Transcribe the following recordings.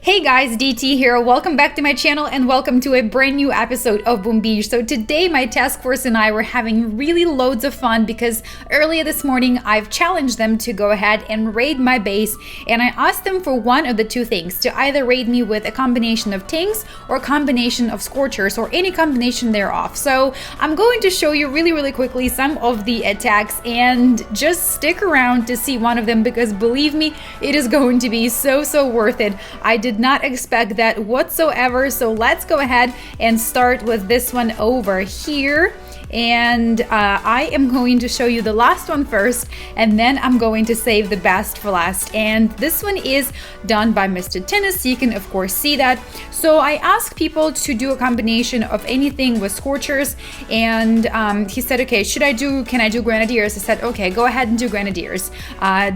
Hey guys, DT here. Welcome back to my channel and welcome to a brand new episode of Boom Beach. So today my task force and I were having really loads of fun because earlier this morning I've challenged them to go ahead and raid my base, and I asked them for one of the two things, to either raid me with a combination of tanks or a combination of Scorchers or any combination thereof. So I'm going to show you really quickly some of the attacks, and just stick around to see one of them because believe me, it is going to be so worth it. I did not expect that whatsoever. So let's go ahead and start with this one over here. And I am going to show you the last one first, and then I'm going to save the best for last. And this one is done by Mr. Tennis. You can of course see that. So I asked people to do a combination of anything with Scorchers, and he said, okay, can I do Grenadiers? I said, okay, go ahead and do Grenadiers.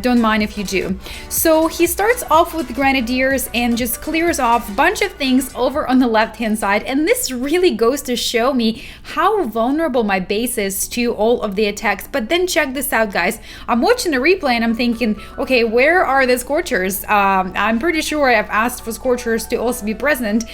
Don't mind if you do. So he starts off with Grenadiers and just clears off a bunch of things over on the left hand side, and this really goes to show me how vulnerable my base is to all of the attacks. But then check this out, guys. I'm watching the replay and I'm thinking, okay, where are the Scorchers? I'm pretty sure I've asked for Scorchers to also be present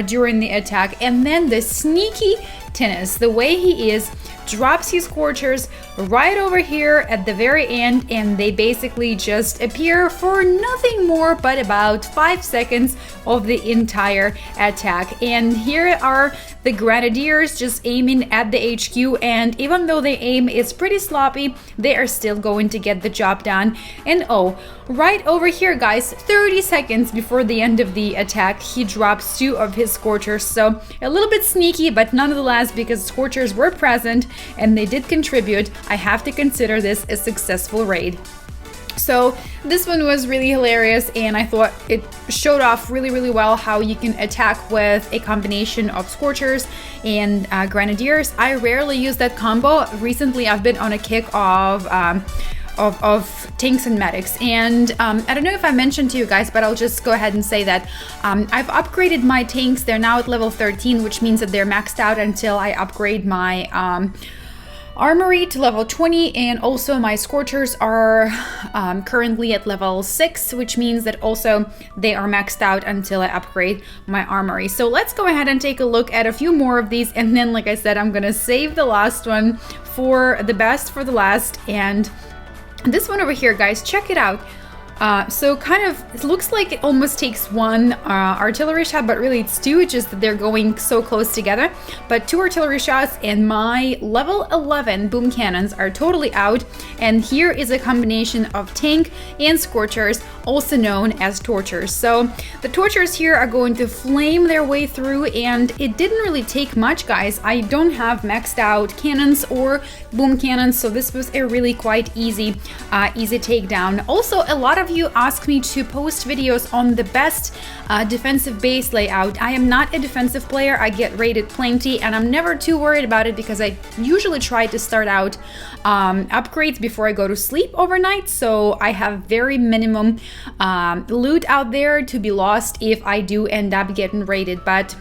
during the attack. And then the sneaky Tennis, the way he is, drops his Scorchers right over here at the very end, and they basically just appear for nothing more but about 5 seconds of the entire attack. And here are the Grenadiers just aiming at the HQ, and even though the aim is pretty sloppy, they are still going to get the job done. And oh, right over here, guys, 30 seconds before the end of the attack, he drops 2 of his Scorchers. So a little bit sneaky, but nonetheless, because Scorchers were present and they did contribute, I have to consider this a successful raid. So this one was really hilarious, and I thought it showed off really well how you can attack with a combination of Scorchers and Grenadiers. I rarely use that combo. Recently I've been on a kick of tanks and medics, and I don't know if I mentioned to you guys, but I'll just go ahead and say that I've upgraded my tanks. They're now at level 13, which means that they're maxed out until I upgrade my armory to level 20, and also my Scorchers are currently at level 6, which means that also they are maxed out until I upgrade my armory. So let's go ahead and take a look at a few more of these, and then like I said, I'm gonna save the last one for the best for the last. And this one over here, guys, check it out. So kind of, it looks like it almost takes one artillery shot, but really it's 2, just that they're going so close together. But 2 artillery shots and my level 11 boom cannons are totally out. And here is a combination of tank and Scorchers, also known as Torchers. So the Torchers here are going to flame their way through, and it didn't really take much, guys. I don't have maxed out cannons or boom cannons, so this was a really quite easy takedown. Also, a lot of you ask me to post videos on the best defensive base layout. I am not a defensive player. I get rated plenty, and I'm never too worried about it because I usually try to start out upgrades before I go to sleep overnight, so I have very minimum loot out there to be lost if I do end up getting raided. But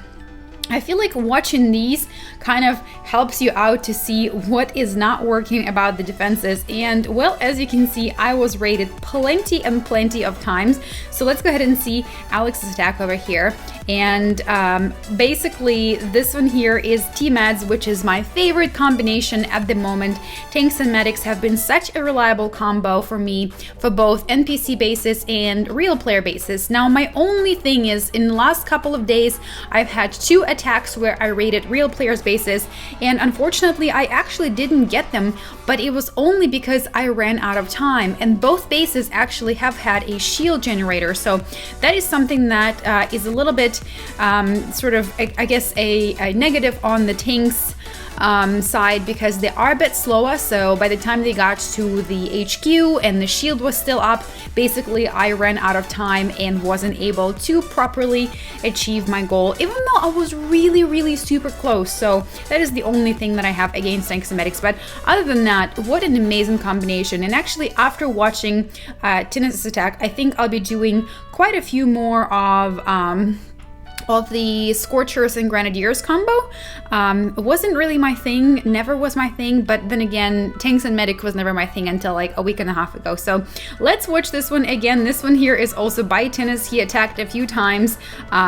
I feel like watching these kind of helps you out to see what is not working about the defenses. And well, as you can see, I was raided plenty of times. So let's go ahead and see Alex's attack over here. And basically this one here is T-Meds, which is my favorite combination at the moment. Tanks and medics have been such a reliable combo for me for both NPC bases and real player bases. Now my only thing is, in the last couple of days I've had 2 attacks where I raided real players bases, and unfortunately I actually didn't get them, but it was only because I ran out of time, and both bases actually have had a shield generator. So that is something that is a little bit sort of, I guess, a negative on the tanks side, because they are a bit slower. So by the time they got to the HQ and the shield was still up, basically I ran out of time and wasn't able to properly achieve my goal, even though I was really super close. So that is the only thing that I have against tanks and medics. But other than that, what an amazing combination. And actually, after watching Tennis' attack, I think I'll be doing quite a few more of of the Scorchers and Grenadiers combo. It wasn't really my thing, never was my thing, but then again, Tanks and Medic was never my thing until like a week and a half ago. So let's watch this one again. This one here is also by Tennis. He attacked a few times,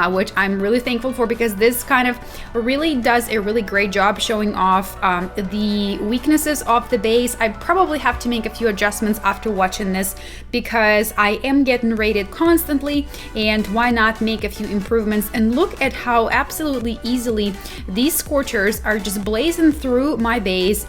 which I'm really thankful for, because this kind of really does a really great job showing off the weaknesses of the base. I probably have to make a few adjustments after watching this, because I am getting raided constantly, and why not make a few improvements. And look at how absolutely easily these Scorchers are just blazing through my base,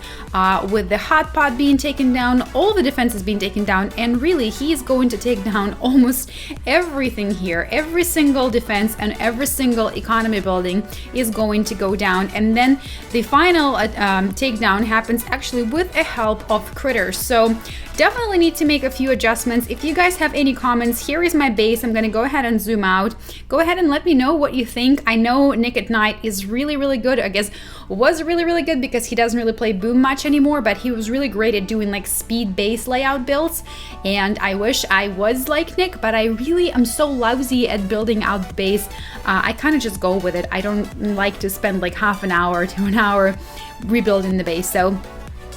with the hot pot being taken down, all the defenses being taken down, and really he's going to take down almost everything here. Every single defense and every single economy building is going to go down, and then the final takedown happens actually with the help of critters. So definitely need to make a few adjustments. If you guys have any comments, here is my base. I'm gonna go ahead and zoom out. Go ahead and let me know what you think. I know Nick at Night is really, really good. I guess was really, really good because he doesn't really play Boom much anymore, but he was really great at doing like speed base layout builds. And I wish I was like Nick, but I really am so lousy at building out the base. I kind of just go with it. I don't like to spend like half an hour to an hour rebuilding the base. So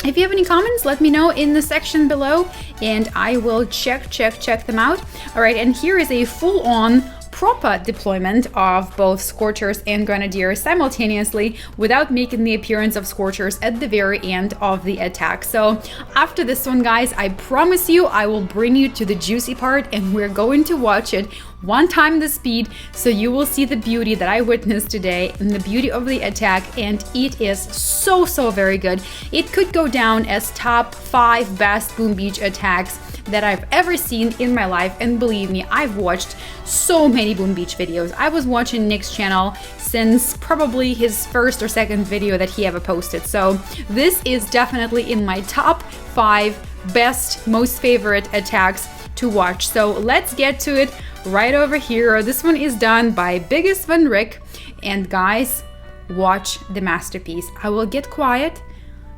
if you have any comments, let me know in the section below, and I will check them out. All right, and here is a full-on proper deployment of both Scorchers and Grenadiers simultaneously without making the appearance of Scorchers at the very end of the attack. So after this one, guys, I promise you I will bring you to the juicy part, and we're going to watch it one time the speed, so you will see the beauty that I witnessed today and the beauty of the attack, and it is so very good. It could go down as top 5 best Boom Beach attacks that I've ever seen in my life, and believe me, I've watched so many Boom Beach videos. I was watching Nick's channel since probably his first or second video that he ever posted, so this is definitely in my top 5 best, most favorite attacks to watch. So let's get to it right over here. This one is done by Biggest Van Rick, and guys, watch the masterpiece. I will get quiet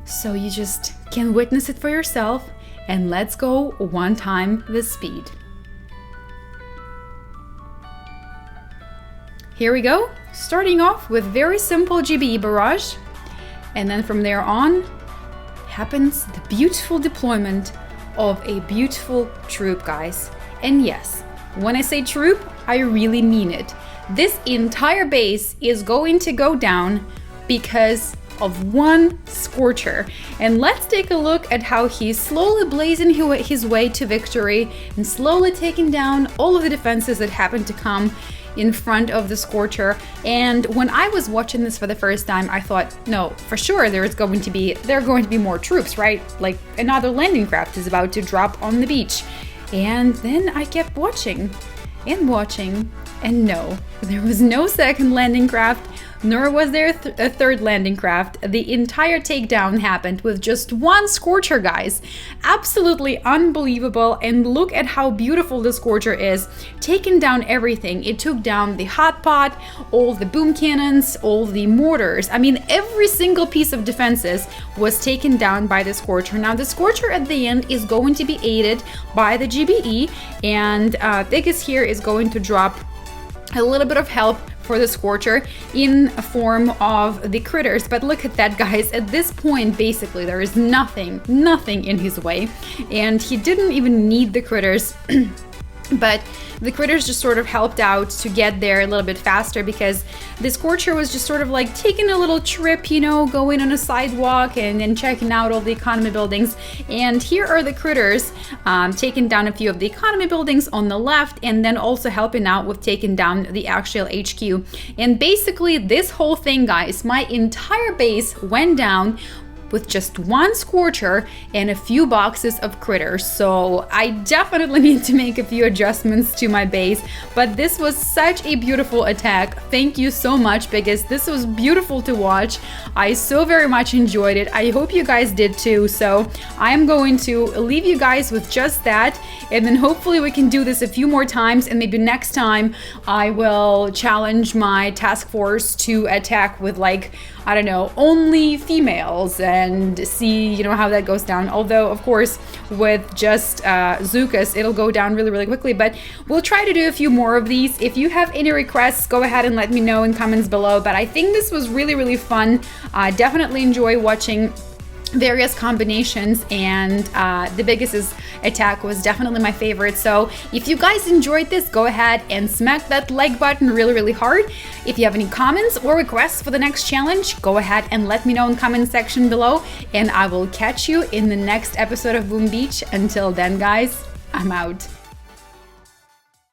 so you just can witness it for yourself, and let's go one time the speed. Here we go, starting off with very simple GBE barrage, and then from there on happens the beautiful deployment of a beautiful troop, guys. And yes, when I say troop, I really mean it. This entire base is going to go down because of one Scorcher. And let's take a look at how he's slowly blazing his way to victory and slowly taking down all of the defenses that happen to come in front of the Scorcher. And when I was watching this for the first time, I thought, no, for sure there are going to be more troops, right? Like another landing craft is about to drop on the beach. And then I kept watching and watching, and no, there was no second landing craft, nor was there a third landing craft. The entire takedown happened with just one Scorcher, guys. Absolutely unbelievable. And look at how beautiful the Scorcher is, taking down everything. It took down the hot pot, all the boom cannons, all the mortars. I mean, every single piece of defenses was taken down by the Scorcher. Now the Scorcher at the end is going to be aided by the GBE, and Biggest here is going to drop a little bit of help for the Scorcher in a form of the critters. But look at that, guys. At this point, basically, there is nothing in his way, and he didn't even need the critters. But the critters just sort of helped out to get there a little bit faster, because the Scorcher was just sort of like taking a little trip, you know, going on a sidewalk and then checking out all the economy buildings. And here are the critters taking down a few of the economy buildings on the left, and then also helping out with taking down the actual HQ. And basically this whole thing, guys, my entire base went down with just one Scorcher and a few boxes of critters. So I definitely need to make a few adjustments to my base, but this was such a beautiful attack. Thank you so much, Biggest. This was beautiful to watch. I so very much enjoyed it. I hope you guys did too. So I'm going to leave you guys with just that, and then hopefully we can do this a few more times, and maybe next time I will challenge my task force to attack with, like, I don't know, only females and see, you know, how that goes down. Although, of course, with just Zukas, it'll go down really, really quickly. But we'll try to do a few more of these. If you have any requests, go ahead and let me know in comments below. But I think this was really, really fun. Definitely enjoy watching various combinations, and the Pegasus attack was definitely my favorite. So if you guys enjoyed this, go ahead and smack that like button really, really hard. If you have any comments or requests for the next challenge, go ahead and let me know in the comment section below, and I will catch you in the next episode of Boom Beach. Until then, guys, I'm out.